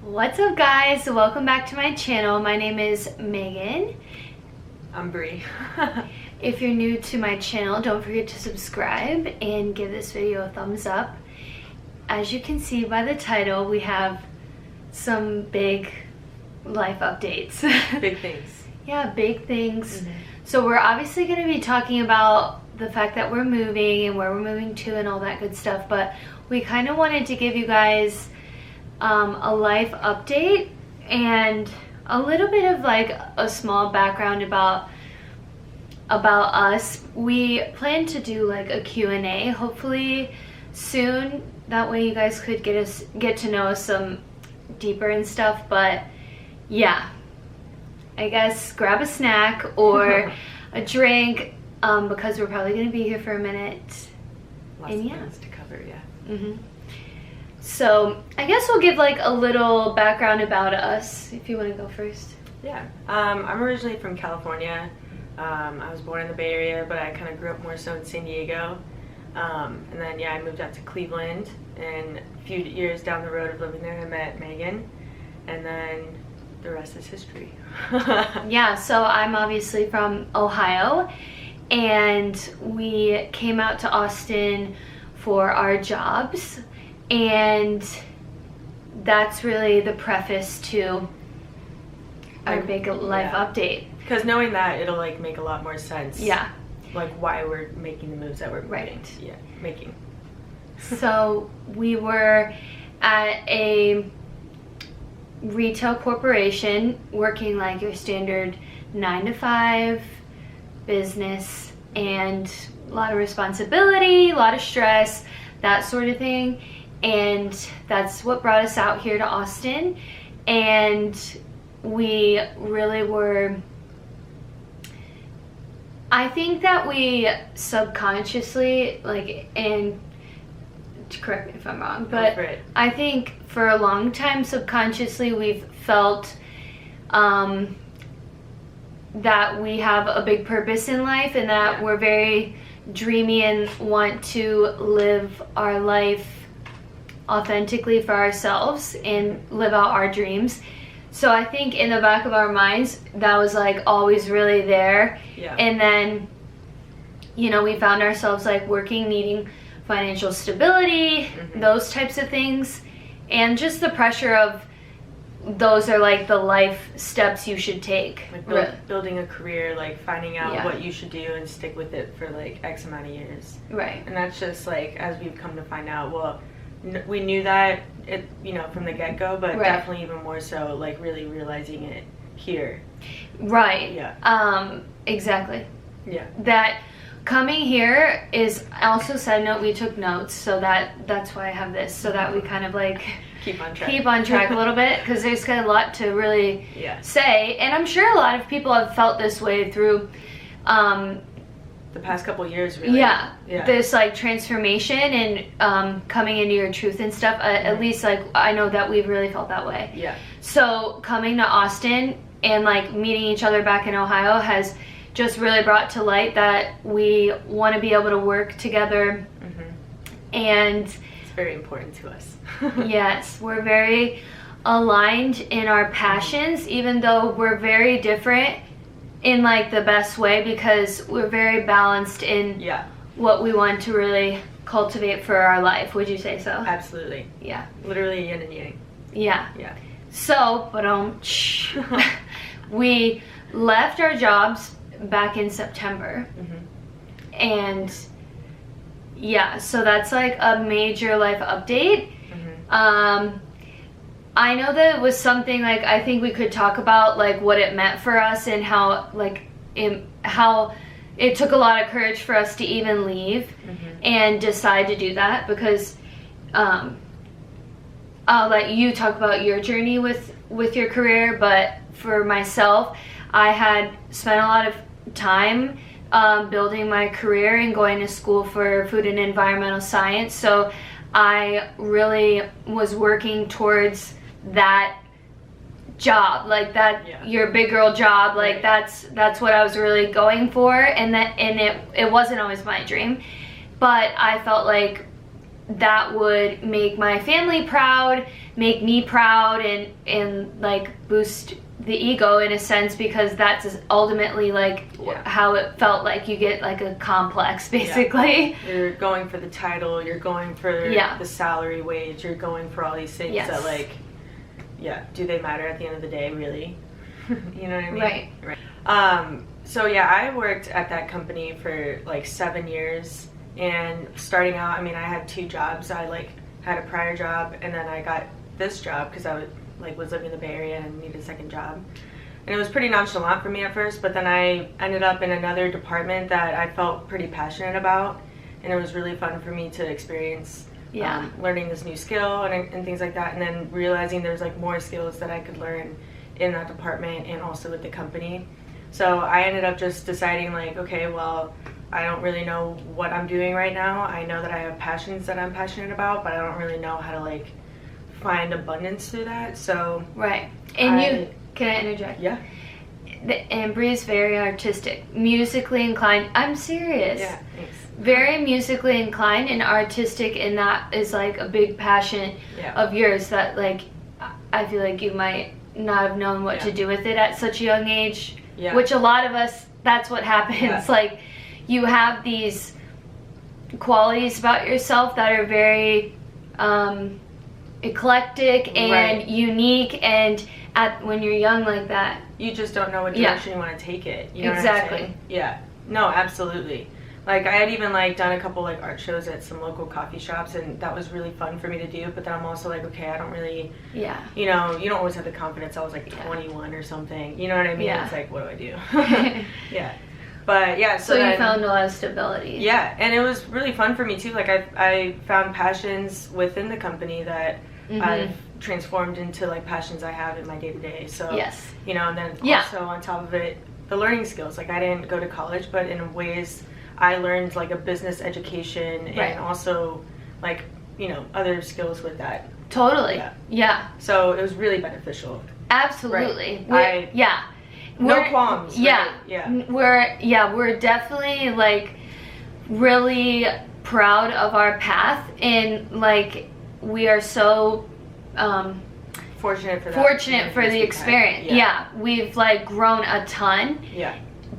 What's up, guys? Welcome back to my channel. My name is Megan. I'm Bree. If you're new to my channel, don't forget to subscribe and give this video a thumbs up. As you can see by the title, we have some big life updates. Big things. Yeah, big things. So we're obviously going to be talking about the fact that we're moving and where we're moving to and all that good stuff, but we kind of wanted to give you guys a life update and a little bit of like a small background about us. We plan to do like a Q&A hopefully soon. That way you guys could get to know us some deeper and stuff. But yeah, I guess grab a snack or a drink because we're probably going to be here for a minute. Lots of things to cover, yeah. So I guess we'll give like a little background about us, if you want to go first. Yeah, I'm originally from California. I was born in the Bay Area, but I kind of grew up more so in San Diego. And then, yeah, I moved out to Cleveland, and a few years down the road of living there, I met Megan, and then the rest is history. Yeah, so I'm obviously from Ohio, and we came out to Austin for our jobs. And that's really the preface to our big life update. Because knowing that, it'll like make a lot more sense. Yeah. Like why we're making the moves that we're making. So we were at a retail corporation working like your standard 9-to-5 business, and a lot of responsibility, a lot of stress, that sort of thing. And that's what brought us out here to Austin. And we really were, I think that we subconsciously, like, and correct me if I'm wrong, but I think for a long time subconsciously we've felt that we have a big purpose in life, and that we're very dreamy and want to live our life authentically for ourselves and live out our dreams. So I think in the back of our minds that was like always really there. And then, you know, we found ourselves like working, needing financial stability, those types of things, and just the pressure of those are like the life steps you should take. Like building a career, like finding out what you should do and stick with it for like X amount of years. Right. And that's just like, as we've come to find out, well, we knew that it, you know, from the get-go, but definitely even more so like really realizing it here. Right. Yeah. Exactly. Yeah. That coming here is also, side note, we took notes, so that's why I have this, so that we kind of like keep on track a little bit, because there's kind of a lot to really say, and I'm sure a lot of people have felt this way through the past couple years, really. This like transformation and coming into your truth and stuff. At least like I know that we've really felt that way. So coming to Austin and like meeting each other back in Ohio has just really brought to light that we want to be able to work together. And it's very important to us. Yes, we're very aligned in our passions, even though we're very different in like the best way, because we're very balanced in what we want to really cultivate for our life. Would you say so? Absolutely. Yeah. Literally yin and yang. Yeah. So, we left our jobs back in September. And so that's like a major life update. I know that it was something like I think we could talk about like what it meant for us, and how like how it took a lot of courage for us to even leave and decide to do that, because I'll let you talk about your journey with your career, but for myself, I had spent a lot of time building my career and going to school for food and environmental science, so I really was working towards that job, like that your big girl job, like that's what I was really going for, and it wasn't always my dream, but I felt like that would make my family proud, make me proud, and like boost the ego in a sense, because that's ultimately like how it felt. Like you get like a complex basically. You're going for the title, you're going for the salary, wage, you're going for all these things that like, do they matter at the end of the day, really? You know what I mean? Right. So yeah, I worked at that company for like 7 years, and starting out, I mean, I had 2 jobs. I like had a prior job, and then I got this job because I was living in the Bay Area and needed a second job. And it was pretty nonchalant for me at first, but then I ended up in another department that I felt pretty passionate about, and it was really fun for me to experience learning this new skill and things like that, and then realizing there's like more skills that I could learn in that department and also with the company. So I ended up just deciding like, okay, well, I don't really know what I'm doing right now. I know that I have passions that I'm passionate about, but I don't really know how to like find abundance through that. So and can I interject? Yeah. And Bree's very artistic, musically inclined. I'm serious. Yeah, thanks. Very musically inclined and artistic, and that is like a big passion of yours that like I feel like you might not have known what to do with it at such a young age, which a lot of us, that's what happens. Like you have these qualities about yourself that are very eclectic and unique, and when you're young like that, you just don't know what direction you want to take it. You know what I'm saying? Yeah. No, absolutely. Like I had even like done a couple like art shows at some local coffee shops, and that was really fun for me to do. But then I'm also like, okay, I don't really, you know, you don't always have the confidence. I was like 21 or something. You know what I mean? It's like, what do I do? But yeah, so you found a lot of stability. Yeah, and it was really fun for me too. Like I found passions within the company that I've transformed into like passions I have in my day to day. So you know, and then also on top of it, the learning skills. Like I didn't go to college, but in ways I learned like a business education and also like, you know, other skills with that. Totally. So it was really beneficial. Absolutely. No qualms. We're definitely like really proud of our path, and like we are so fortunate for that. Fortunate for the experience. We've like grown a ton.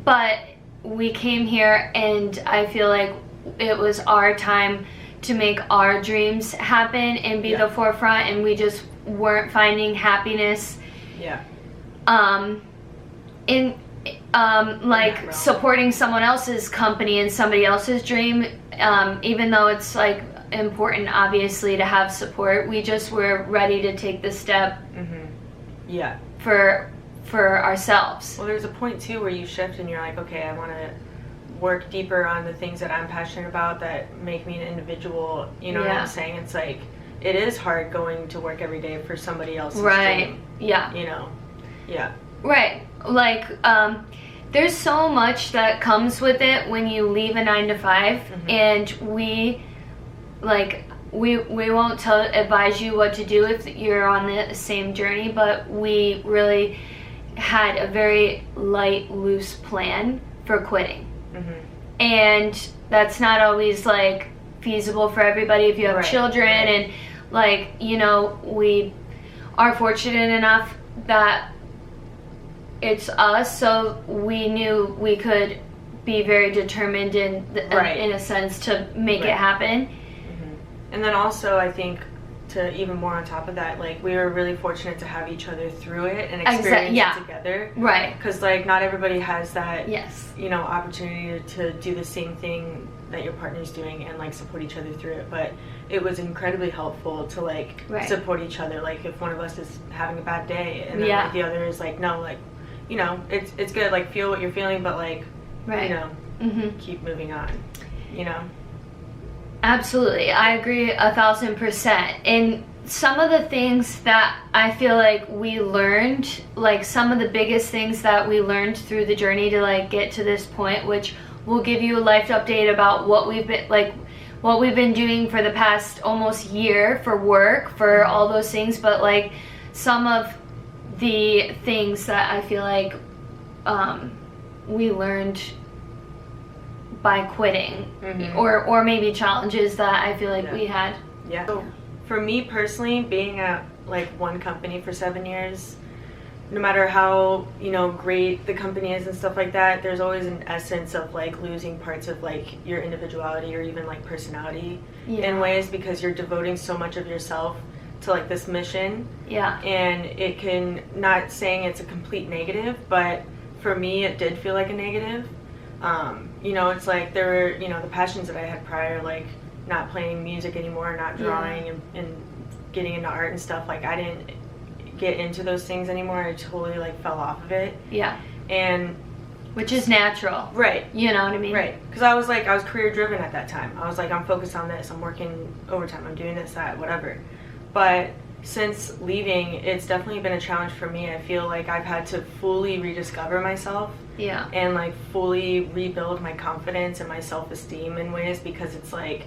But we came here, and I feel like it was our time to make our dreams happen and be the forefront, and we just weren't finding happiness in like supporting someone else's company and somebody else's dream, even though it's like important obviously to have support. We just were ready to take the step for ourselves. Well, there's a point too where you shift and you're like, okay, I want to work deeper on the things that I'm passionate about that make me an individual. You know what I'm saying? It's like it is hard going to work every day for somebody else's dream. You know. Like there's so much that comes with it when you leave a 9-to-5, and we won't advise you what to do if you're on the same journey, but we really had a very light, loose plan for quitting. And that's not always like feasible for everybody if you have children, and like, you know, we are fortunate enough that it's us, so we knew we could be very determined in a sense to make it happen. And then also I think to even more on top of that, like we were really fortunate to have each other through it and experience it together. Because like not everybody has that you know, opportunity to do the same thing that your partner's doing and like support each other through it. But it was incredibly helpful to like support each other. Like if one of us is having a bad day and then like, the other is like, no, like, you know, it's good, like feel what you're feeling, but like you know, keep moving on, you know. Absolutely, I agree 1,000%. And some of the things that I feel like we learned, like some of the biggest things that we learned through the journey to like get to this point, which we'll give you a life update about what we've been doing for the past almost year for work, for all those things. But like some of the things that I feel like we learned by quitting, or maybe challenges that I feel like we had. Yeah. So for me personally, being at like one company for 7 years, no matter how, you know, great the company is and stuff like that, there's always an essence of like losing parts of like your individuality or even like personality in ways, because you're devoting so much of yourself to like this mission. Yeah. And it can, not saying it's a complete negative, but for me it did feel like a negative. You know, it's like there were, you know, the passions that I had prior, like not playing music anymore, not drawing and getting into art and stuff, like I didn't get into those things anymore. I totally like fell off of it. Yeah. And which is natural. Right. You know what I mean? Right. Because I was career driven at that time. I was like, I'm focused on this, I'm working overtime, I'm doing this, that, whatever. But since leaving, it's definitely been a challenge for me. I feel like I've had to fully rediscover myself. Yeah. And like fully rebuild my confidence and my self-esteem in ways, because it's like,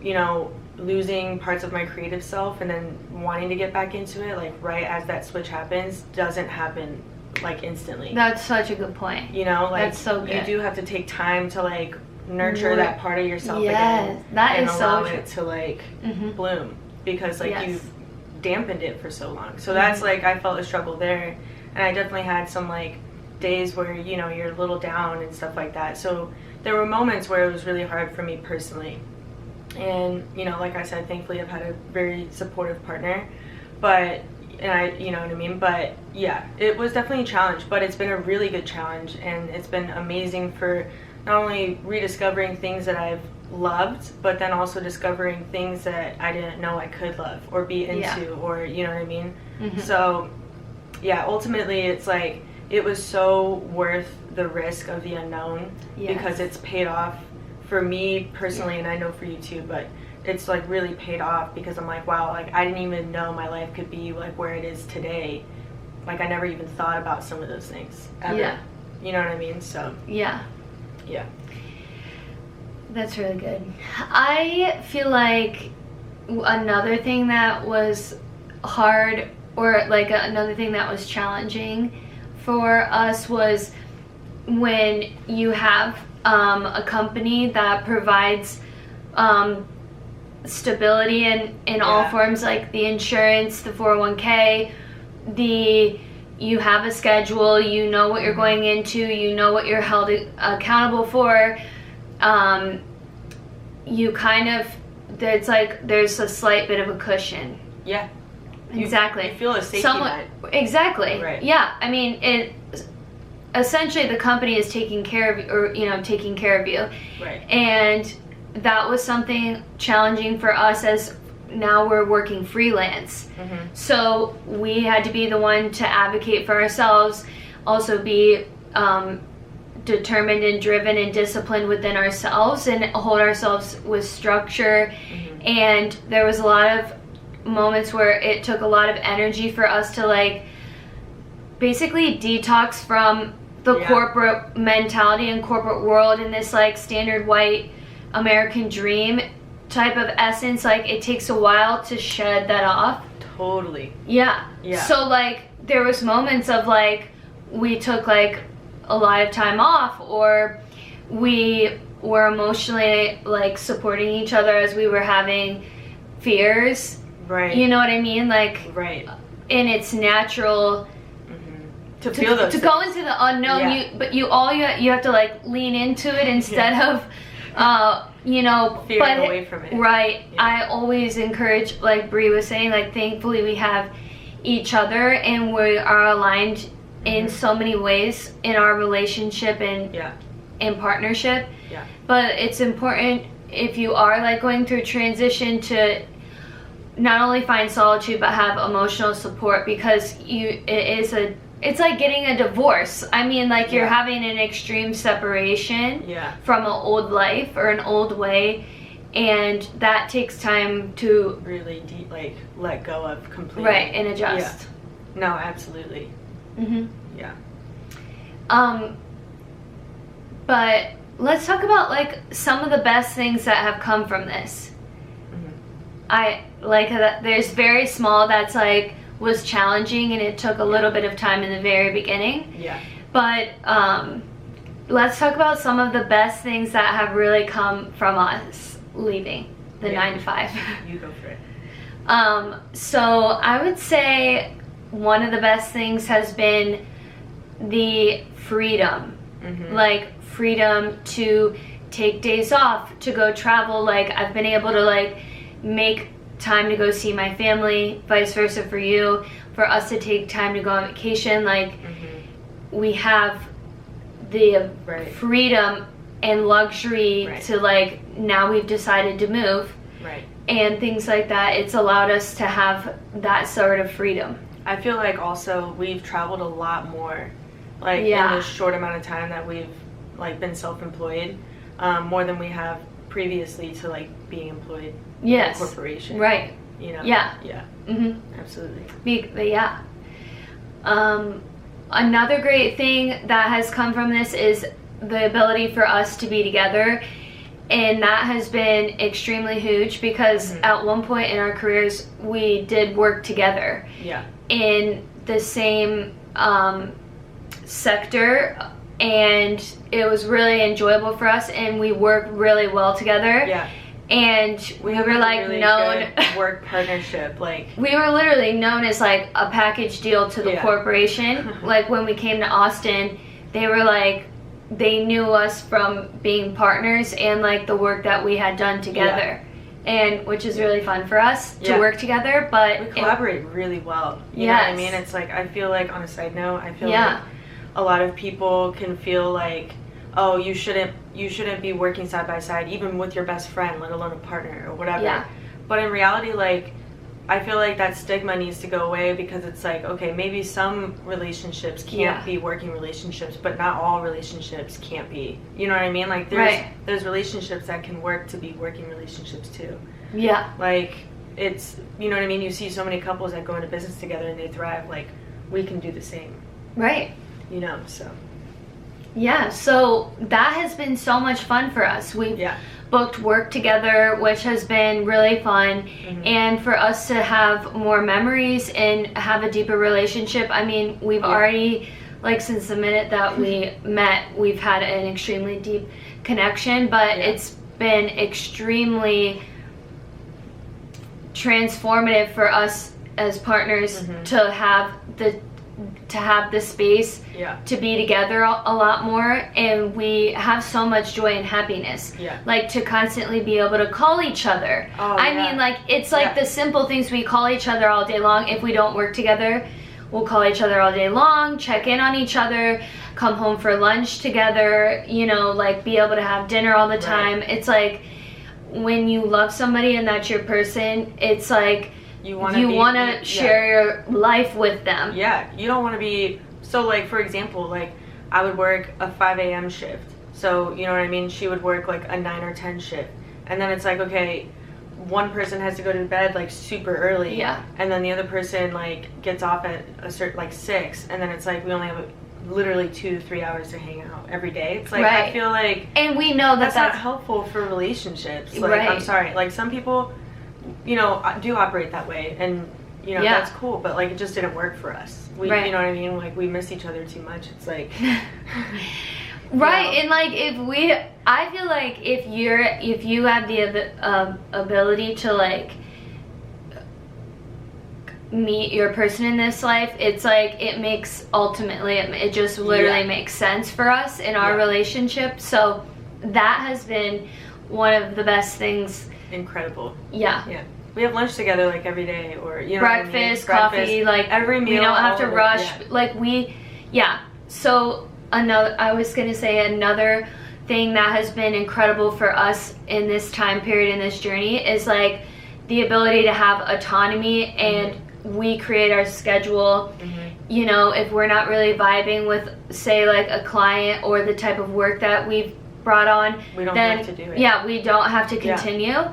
you know, losing parts of my creative self and then wanting to get back into it, like right as that switch happens, doesn't happen like instantly. That's such a good point. You know, like that's so good. You do have to take time to like nurture that part of yourself again. That and is allow so it to like bloom, because like you've dampened it for so long. So that's like, I felt a struggle there, and I definitely had some like days where, you know, you're a little down and stuff like that. So there were moments where it was really hard for me personally. And, you know, like I said, thankfully I've had a very supportive partner, but, and I, you know what I mean? But yeah, it was definitely a challenge, but it's been a really good challenge, and it's been amazing for not only rediscovering things that I've loved, but then also discovering things that I didn't know I could love or be into, or, you know what I mean? So yeah, ultimately it's like, it was so worth the risk of the unknown, because it's paid off for me personally, and I know for you too, but it's like really paid off, because I'm like, wow, like I didn't even know my life could be like where it is today. Like I never even thought about some of those things ever. You know what I mean? So yeah. That's really good. I feel like another thing that was hard, or like another thing that was challenging for us, was when you have a company that provides stability in all forms, like the insurance, the 401k, you have a schedule, you know what you're going into, you know what you're held accountable for. You kind of, there's a slight bit of a cushion. Yeah. Exactly. You feel a safety net. Exactly. Right. Yeah. I mean, essentially the company is taking care of you, or, you know, taking care of you. Right. And that was something challenging for us, as now we're working freelance. So we had to be the one to advocate for ourselves, also be determined and driven and disciplined within ourselves, and hold ourselves with structure. And there was a lot of moments where it took a lot of energy for us to like basically detox from the corporate mentality and corporate world, and this like standard white American dream type of essence. Like it takes a while to shed that off. Totally. Yeah. So like there was moments of like we took like a lot of time off, or we were emotionally like supporting each other as we were having fears. Right. You know what I mean? Like and it's natural to feel those to go into the unknown. But you have to like lean into it instead of you know, fearing away from it. Right. I always encourage, like Bree was saying, like thankfully we have each other, and we are aligned in so many ways in our relationship and in partnership. But it's important, if you are like going through transition, to not only find solitude but have emotional support, because it's like getting a divorce. I mean, like you're having an extreme separation from an old life or an old way, and that takes time to really deep, like let go of completely. Right, and adjust. No, absolutely. Yeah. But let's talk about like some of the best things that have come from this. I like that there's very small that's like was challenging, and it took a little bit of time in the very beginning. But let's talk about some of the best things that have really come from us leaving the 9 to 5. You go for it. So I would say one of the best things has been the freedom. Like freedom to take days off, to go travel. Like I've been able to like make time to go see my family, vice versa for you, for us to take time to go on vacation. Like we have the freedom and luxury to like, now we've decided to move and things like that. It's allowed us to have that sort of freedom. I feel like also we've traveled a lot more, like in this short amount of time that we've like been self-employed, more than we have previously to like being employed in a corporation. Right. You know? Yeah. Yeah. Absolutely. Yeah. Another great thing that has come from this is the ability for us to be together, and that has been extremely huge because at one point in our careers we did work together in the same sector, and it was really enjoyable for us, and we worked really well together. And we were like really known good work partnership. Like we were literally known as like a package deal to the corporation. Like when we came to Austin, they were like, they knew us from being partners and like the work that we had done together, and which is really fun for us to work together. But we collaborate really well. You know what I mean? It's like, I feel like, on a side note, I feel like a lot of people can feel like, oh, you shouldn't be working side by side, even with your best friend, let alone a partner or whatever. But in reality, like, I feel like that stigma needs to go away, because it's like, okay, maybe some relationships can't be working relationships, but not all relationships can't be. You know what I mean? Like there's relationships that can work to be working relationships too. Like it's, you know what I mean? You see so many couples that go into business together and they thrive. Like we can do the same. You know, so. Yeah, so that has been so much fun for us. We've booked work together, which has been really fun, and for us to have more memories and have a deeper relationship. I mean, we've already, like, since the minute that we met, we've had an extremely deep connection, but it's been extremely transformative for us as partners to have the space to be together a lot more, and we have so much joy and happiness. Like to constantly be able to call each other. I mean, like it's like the simple things. We call each other all day long. If we don't work together, we'll call each other all day long, check in on each other, come home for lunch together, you know, like be able to have dinner all the time. It's like when you love somebody and that's your person, it's like you want to share your life with them. You don't want to be, so like for example, like I would work a 5 a.m. shift, so you know what I mean, she would work like a 9 or 10 shift, and then it's like, okay, one person has to go to bed like super early, and then the other person like gets off at a certain like 6, and then it's like we only have literally 2 to 3 hours to hang out every day. It's like I feel like, and we know that that's not helpful for relationships. Like I'm sorry, like some people, you know, do operate that way, and you know that's cool, but like it just didn't work for us. We, you know what I mean? Like we miss each other too much. It's like and like I feel like if you have the ability to like meet your person in this life, it's like it makes it just literally makes sense for us in our relationship. So that has been one of the best things. Incredible. We have lunch together like every day, or you know, breakfast, coffee, like every meal. We don't have to rush. Like So I was gonna say another thing that has been incredible for us in this time period, in this journey, is like the ability to have autonomy, and we create our schedule. You know, if we're not really vibing with, say, like a client or the type of work that we've brought on, we don't have to do it. We don't have to continue.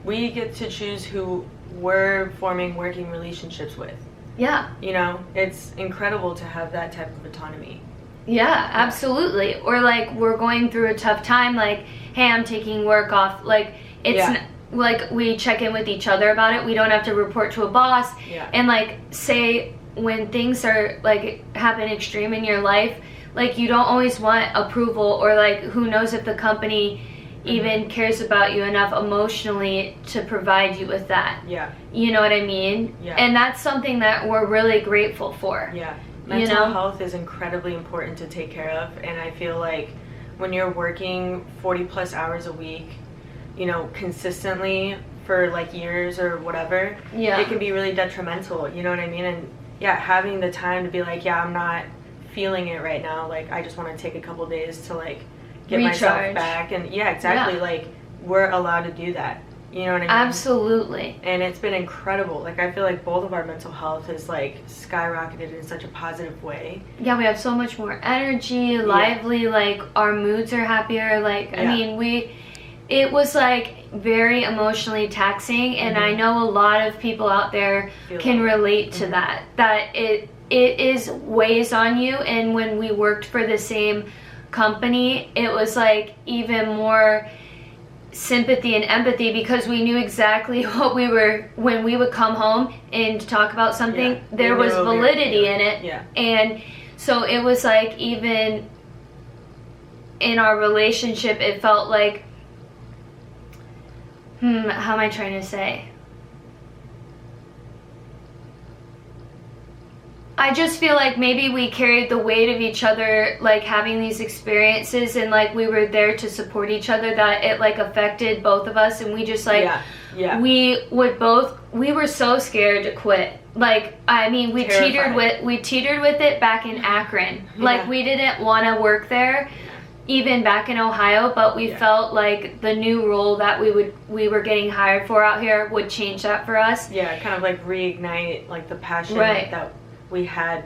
We get to choose who we're forming working relationships with. You know, it's incredible to have that type of autonomy. Absolutely. Or like we're going through a tough time, like, hey, I'm taking work off. Like it's like we check in with each other about it. We don't have to report to a boss. And like say when things are like happen extreme in your life, like you don't always want approval, or like who knows if the company even cares about you enough emotionally to provide you with that. Yeah. You know what I mean? Yeah. And that's something that we're really grateful for. Yeah. Mental health is incredibly important to take care of, and I feel like when you're working 40 plus hours a week, you know, consistently for like years or whatever, it can be really detrimental, you know what I mean? And yeah, having the time to be like, yeah, I'm not feeling it right now, like I just want to take a couple days to like get myself back. And yeah, exactly. Like we're allowed to do that, you know what I mean? Absolutely. And it's been incredible. Like I feel like both of our mental health has like skyrocketed in such a positive way. Yeah, we have so much more energy, lively, like our moods are happier, like I mean, it was like very emotionally taxing, and I know a lot of people out there can relate to that it is weighs on you. And when we worked for the same company, it was like even more sympathy and empathy, because we knew exactly what we were, when we would come home and talk about something, there was validity in it. And so it was like, even in our relationship, it felt like, how am I trying to say? I just feel like maybe we carried the weight of each other, like having these experiences, and like we were there to support each other, that it like affected both of us, and we just like, we were so scared to quit. Like, I mean, we teetered with it back in Akron. Like we didn't want to work there, even back in Ohio, but we felt like the new role that we were getting hired for out here would change that for us. Yeah, kind of like reignite like the passion that we had,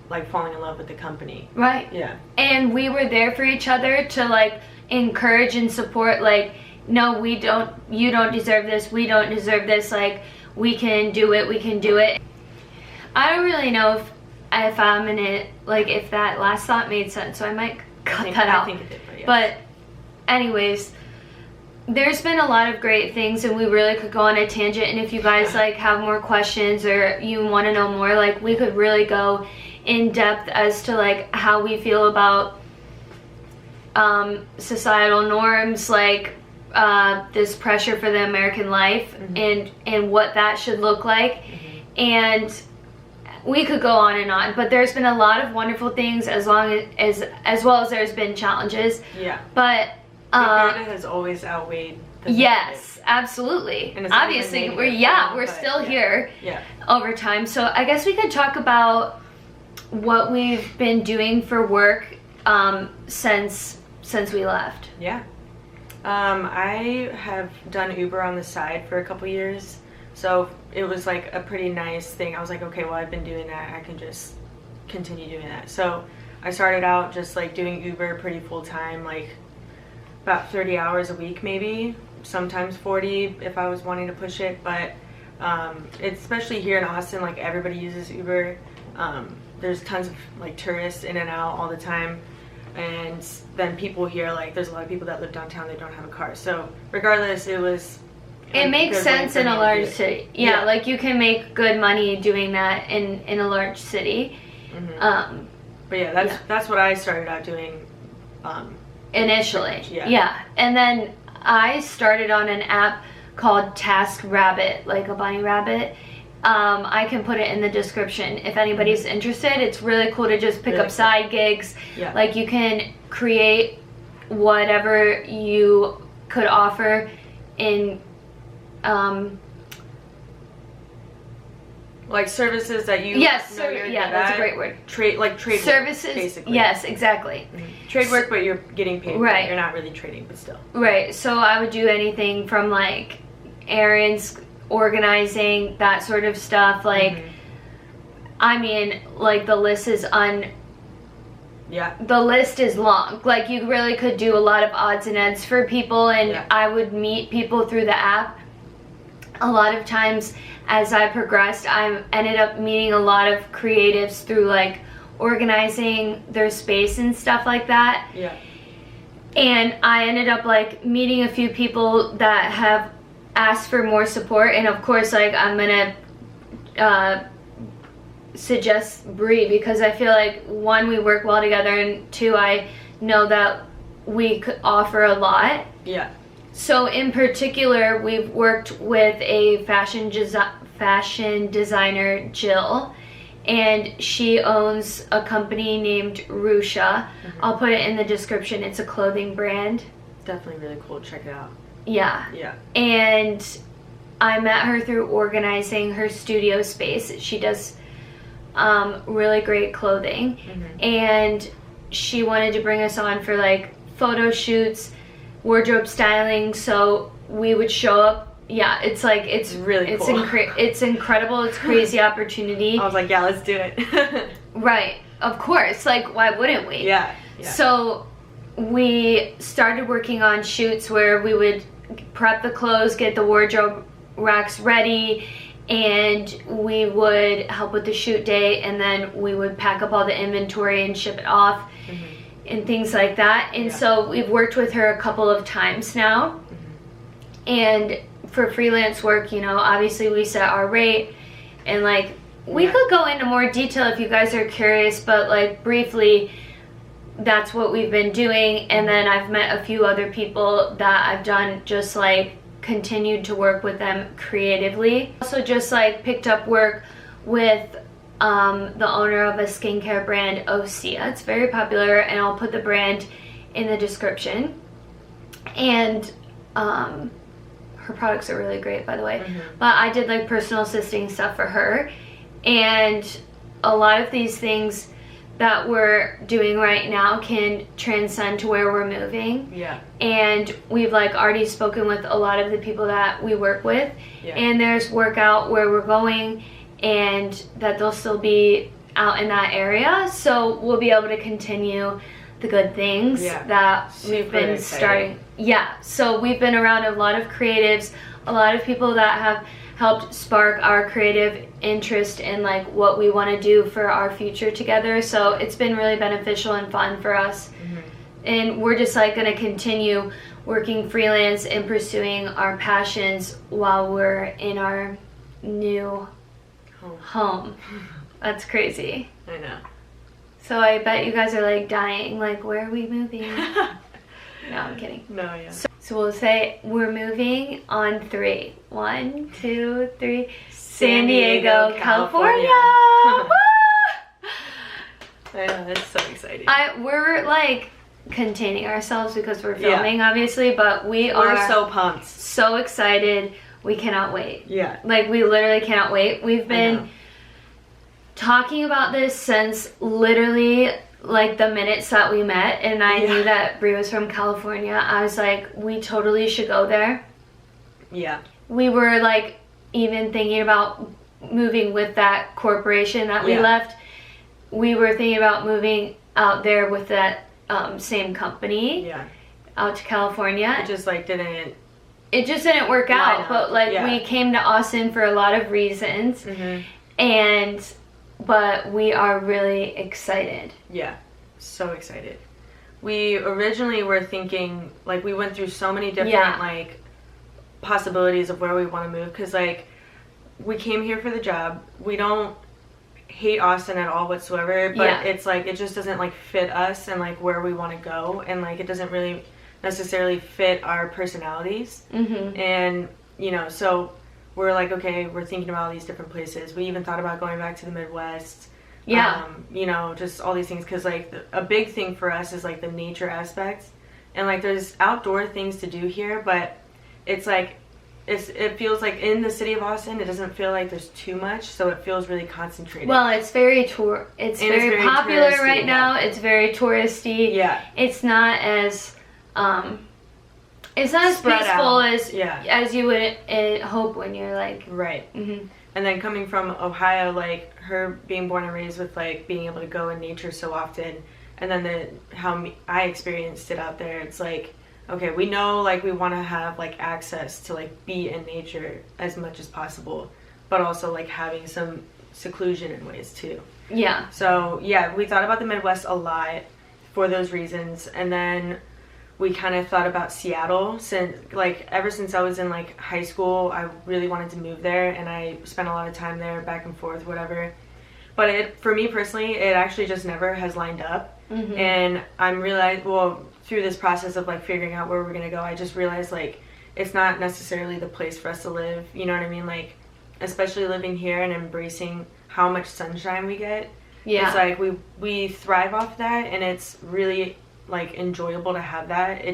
like falling in love with the company. Right. Yeah. And we were there for each other to like encourage and support, like, no, you don't deserve this, we don't deserve this, like we can do it. I don't really know if I'm in it, like if that last thought made sense, so I might cut that out. I think it did, but yes. But anyways, there's been a lot of great things, and we really could go on a tangent, and if you guys like have more questions or you want to know more, like we could really go in depth as to like how we feel about societal norms, like this pressure for the American life, and what that should look like. And we could go on and on, but there's been a lot of wonderful things, as well as there's been challenges. Yeah. But the good has always outweighed the yes, absolutely. And obviously, we're still here over time. So I guess we could talk about what we've been doing for work since we left. Yeah. I have done Uber on the side for a couple years, so it was like a pretty nice thing. I was like, okay, well, I've been doing that, I can just continue doing that. So I started out just like doing Uber pretty full time, like about 30 hours a week, maybe sometimes 40 if I was wanting to push it. But especially here in Austin, like everybody uses Uber. There's tons of like tourists in and out all the time, and then people here, like there's a lot of people that live downtown, they don't have a car. So regardless, it makes sense in a large city. Yeah, like you can make good money doing that in a large city. But yeah, that's what I started out doing initially. And then I started on an app called TaskRabbit, like a bunny rabbit. I can put it in the description if anybody's interested. It's really cool to just pick up side gigs. Like you can create whatever you could offer in like services that you that's a great word. Trade services work, basically. Yes, exactly. Trade work, but you're getting paid. Right. You're not really trading, but still. Right. So I would do anything from like errands, organizing, that sort of stuff. Like I mean, like the list is the list is long. Like you really could do a lot of odds and ends for people, and I would meet people through the app. A lot of times as I progressed, I ended up meeting a lot of creatives through like organizing their space and stuff like that. And I ended up like meeting a few people that have asked for more support, and of course like I'm gonna suggest Bree because I feel like, one, we work well together, and two, I know that we could offer a lot. Yeah. So in particular, we've worked with a fashion designer, Jill, and she owns a company named Rusha. I'll put it in the description. It's a clothing brand. Definitely really cool. Check it out. Yeah. Yeah. And I met her through organizing her studio space. She does really great clothing. And she wanted to bring us on for like photo shoots, wardrobe styling, so we would show up. Yeah, it's like, it's really cool. It's incredible. It's crazy opportunity. I was like, yeah, let's do it. Right, of course, like, why wouldn't we? Yeah. So we started working on shoots where we would prep the clothes, get the wardrobe racks ready, and we would help with the shoot day, and then we would pack up all the inventory and ship it off. And things like that. And so we've worked with her a couple of times now. And for freelance work, you know, obviously we set our rate, and like, we could go into more detail if you guys are curious, but like, briefly, that's what we've been doing. And then I've met a few other people that I've done just like continued to work with them creatively. Also just like picked up work with the owner of a skincare brand, Osea. It's very popular, and I'll put the brand in the description. And her products are really great, by the way. But I did like personal assisting stuff for her, and a lot of these things that we're doing right now can transcend to where we're moving. Yeah. And we've like already spoken with a lot of the people that we work with, and there's work out where we're going, and that they'll still be out in that area, so we'll be able to continue the good things that we've been starting. So we've been around a lot of creatives, a lot of people that have helped spark our creative interest in like what we want to do for our future together. So it's been really beneficial and fun for us. And we're just like going to continue working freelance and pursuing our passions while we're in our new home. That's crazy. I know. So I bet you guys are like dying, like, where are we moving? No, I'm kidding. No, yeah. So we'll say we're moving on 3. 1, 2, 3. San Diego, California. I know, that's so exciting. We're like containing ourselves because we're filming, obviously, but we're so pumped. So excited. We cannot wait. Yeah. Like, we literally cannot wait. We've been talking about this since literally like the minutes that we met, and I knew that Bree was from California. I was like, we totally should go there. Yeah. We were like even thinking about moving with that corporation that we left. We were thinking about moving out there with that same company out to California. It just like didn't work out, but like we came to Austin for a lot of reasons, but we are really excited. Yeah, so excited. We originally were thinking, like, we went through so many different like possibilities of where we want to move, because like we came here for the job. We don't hate Austin at all whatsoever, but it's like it just doesn't like fit us and like where we want to go, and like it doesn't really necessarily fit our personalities. And you know, so we're like, okay, we're thinking about all these different places. We even thought about going back to the Midwest. You know, just all these things, because like a big thing for us is like the nature aspect, and like there's outdoor things to do here, but it's like it feels like in the city of Austin, it doesn't feel like there's too much, so it feels really concentrated. Well, it's very very popular right now. It's very touristy. It's not as peaceful as you would hope when you're like And then coming from Ohio, like her being born and raised with like being able to go in nature so often, and then I experienced it out there, it's like, okay, we know like we want to have like access to like be in nature as much as possible, but also like having some seclusion in ways too. So we thought about the Midwest a lot for those reasons, and then we kind of thought about Seattle, since like ever since I was in like high school, I really wanted to move there, and I spent a lot of time there, back and forth, whatever. But for me personally, it actually just never has lined up. Mm-hmm. And I'm through this process of like figuring out where we're gonna go, I just realized like it's not necessarily the place for us to live. You know what I mean? Like, especially living here and embracing how much sunshine we get. Yeah. It's like we thrive off that, and it's really like enjoyable to have that.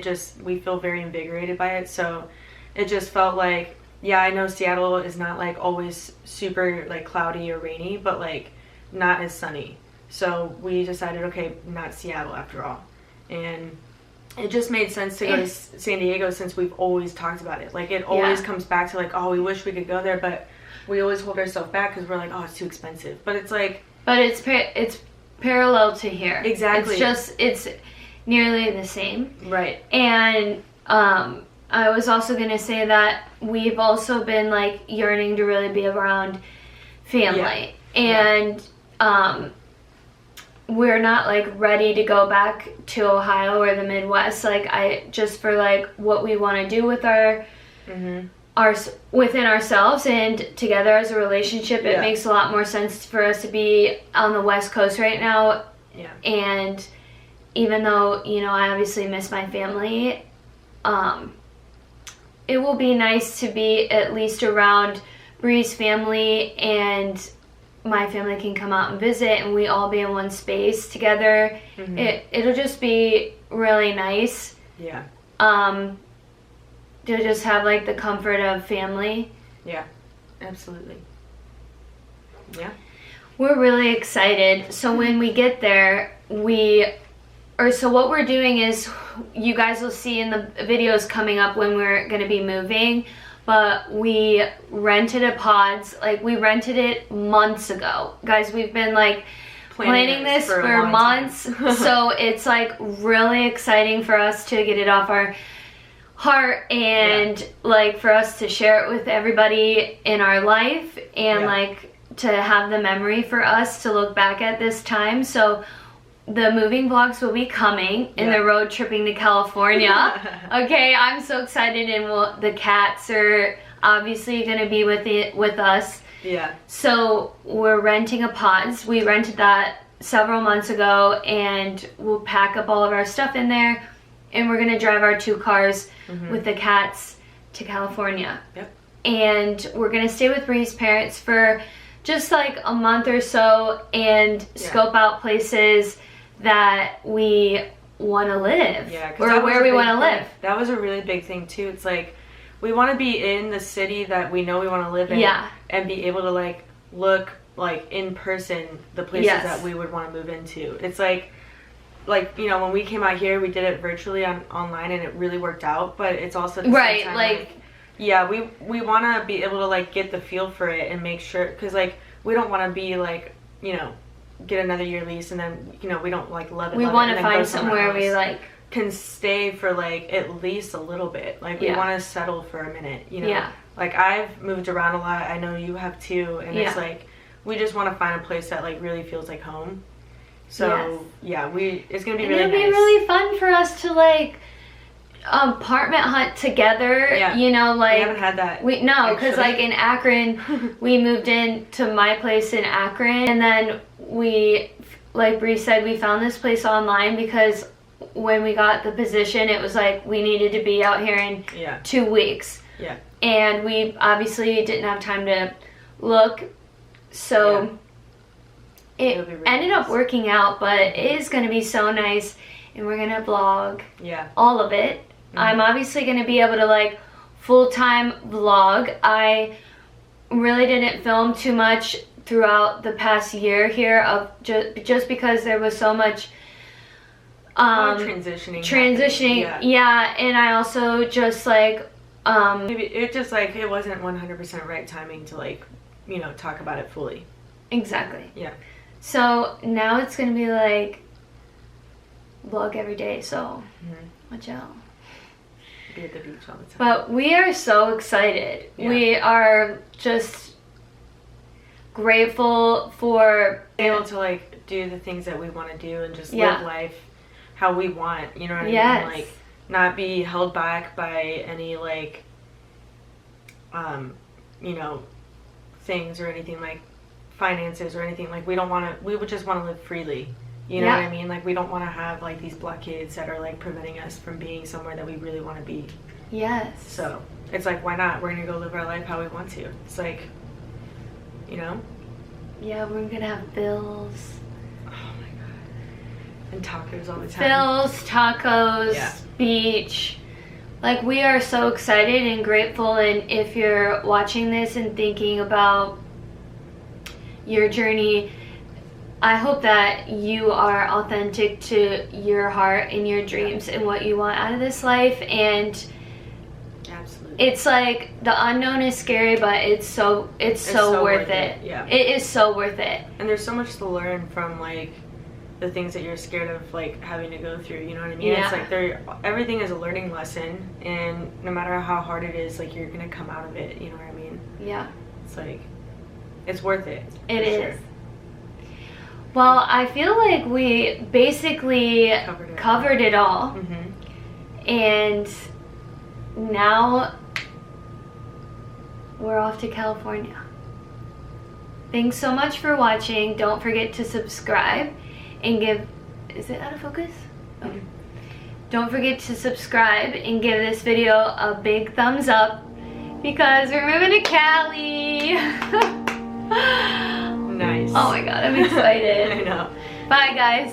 We feel very invigorated by it. So it just felt like, yeah, I know Seattle is not like always super like cloudy or rainy, but like not as sunny. So we decided, okay, not Seattle after all. And it just made sense to go to San Diego since we've always talked about it. Like, it always comes back to like, oh, we wish we could go there, but we always hold ourselves back because we're like, oh, it's too expensive. But it's like, but it's parallel to here. Exactly. It's nearly the same. Right. And I was also gonna say that we've also been like yearning to really be around family, and we're not like ready to go back to Ohio or the Midwest. Like, I just for like what we want to do with our within ourselves and together as a relationship, it makes a lot more sense for us to be on the West Coast right now. Yeah. And even though, you know, I obviously miss my family, it will be nice to be at least around Bree's family, and my family can come out and visit and we all be in one space together. It'll just be really nice. Yeah. To just have like the comfort of family. Yeah, absolutely. Yeah. We're really excited. So when we get there, so what we're doing is, you guys will see in the videos coming up when we're going to be moving, but we rented a Pods. Like, we rented it months ago. Guys, we've been like planning this for months. So it's like really exciting for us to get it off our heart, and like for us to share it with everybody in our life, and like to have the memory for us to look back at this time. So the moving vlogs will be coming, and the road tripping to California. Okay, I'm so excited, and the cats are obviously going to be with us. Yeah. So we're renting a Pods. We rented that several months ago, and we'll pack up all of our stuff in there, and we're going to drive our 2 cars with the cats to California. Yep. And we're going to stay with Bree's parents for just like a month or so, and scope out places that we want to live, or where we want to live. That was a really big thing too. It's like, we want to be in the city that we know we want to live in, and be able to like look like in person the places that we would want to move into. It's like, you know, when we came out here, we did it virtually online, and it really worked out. But it's also at the same time, like we want to be able to like get the feel for it and make sure, because like we don't want to be like, you know, get another year lease and then, you know, we don't like love it. We want to find somewhere we like can stay for like at least a little bit. Like, we want to settle for a minute, you know. Like, I've moved around a lot. I know you have too, and it's like we just want to find a place that like really feels like home. So it's gonna be really nice. It'll be really fun for us to like apartment hunt together. You know, like we haven't had that. Because like in Akron, we moved into my place in Akron, and then we, like Bree said, we found this place online because when we got the position, it was like we needed to be out here in 2 weeks. Yeah. And we obviously didn't have time to look, so it really ended up working out, but it is going to be so nice, and we're going to vlog all of it. I'm obviously going to be able to like full-time vlog. I really didn't film too much throughout the past year here, of just because there was so much transitioning. And I also just like maybe it just like it wasn't 100% right timing to like, you know, talk about it fully. Exactly. Yeah. So now it's gonna be like vlog every day, so watch out. Be at the beach all the time. But we are so excited. We are just grateful for being able to like do the things that we want to do and just live life how we want, you know what I mean? Like, not be held back by any like you know, things or anything like finances or anything. Like we would just want to live freely. You know Yeah. what I mean? Like we don't want to have like these blockades that are like preventing us from being somewhere that we really want to be. Yes. So it's like, why not? We're gonna go live our life how we want to. It's like, you know? Yeah, we're gonna have bills. Oh my god. And tacos all the time. Bills, tacos, Yeah. beach. Like, we are so excited and grateful. And if you're watching this and thinking about your journey, I hope that you are authentic to your heart and your dreams and what you want out of this life. And Absolutely. it's like, the unknown is scary, but it's so worth it. Yeah. It is so worth it. And there's so much to learn from like the things that you're scared of like having to go through, you know what I mean? Yeah. It's like everything is a learning lesson, and no matter how hard it is, like you're gonna come out of it, you know what I mean? Yeah. It's like, it's worth it. It for is. sure. Well, I feel like we basically covered it all. Mm-hmm. And now we're off to California. Thanks so much for watching. Don't forget to subscribe and give... Is it out of focus? Oh. Mhm. Don't forget to subscribe and give this video a big thumbs up because we're moving to Cali. Nice. Oh my god, I'm excited. I know. Bye, guys.